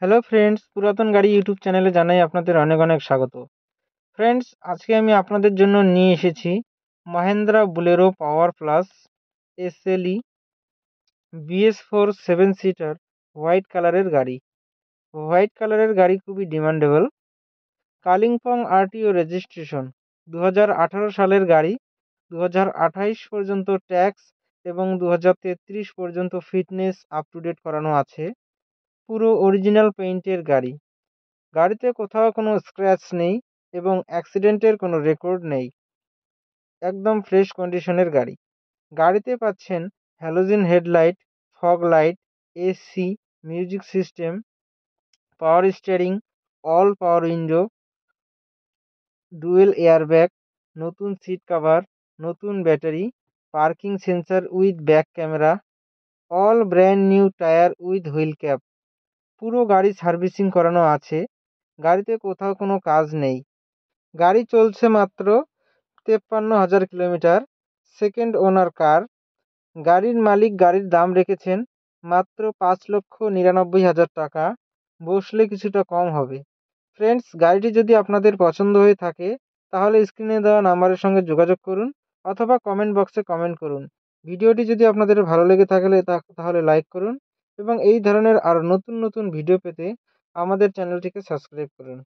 Hello friends, পুরাতন গাড়ি YouTube চ্যানেলে জানাই আপনাদের অনেক অনেক স্বাগত। ফ্রেন্ডস, আজকে আমি আপনাদের জন্য নিয়ে এসেছি Mahindra Bolero power plus SLE BS4 seven seater white কালারের গাড়ি। হোয়াইট কালারের গাড়ি খুবই ডিমান্ডেবল। কালিম্পং আরটিও রেজিস্ট্রেশন 2018 সালের গাড়ি। 2028 পর্যন্ত ট্যাক্স এবং 2033 পর্যন্ত ফিটনেস আপ টু ডেট করানো আছে। পুরো অরিজিনাল পেইন্টের গাড়ি। গাড়িতে কোথাও কোনো স্ক্র্যাচ নেই এবং অ্যাক্সিডেন্টের কোনো রেকর্ড নেই। একদম ফ্রেশ কন্ডিশনের গাড়ি। গাড়িতে পাচ্ছেন halogen headlight, fog light, AC, music system, power steering, all পাওয়ার উইন্ডো, ডুয়েল এয়ারব্যাগ, নতুন সিট কভার, নতুন battery, parking sensor with back camera, all brand new tyre with wheel cap. পুরো গাড়ি সার্ভিসিং করানো আছে। গাড়িতে কোথাও কোনো কাজ নেই। গাড়ি চলছে মাত্র 53,000 কিলোমিটার। সেকেন্ড ওনার কার। গাড়ির মালিক গাড়ির দাম রেখেছেন মাত্র 5,99,000 টাকা। বসলে কিছুটা কম হবে। ফ্রেন্ডস, গাড়িটি যদি আপনাদের পছন্দ হয়ে থাকে তাহলে স্ক্রিনে দেওয়া নাম্বারের সঙ্গে যোগাযোগ করুন অথবা কমেন্ট বক্সে কমেন্ট করুন। ভিডিওটি যদি আপনাদের ভালো লেগে থাকলে তাহলে লাইক করুন এবং এই ধরনের আরও নতুন নতুন ভিডিও পেতে আমাদের চ্যানেলটিকে সাবস্ক্রাইব করুন।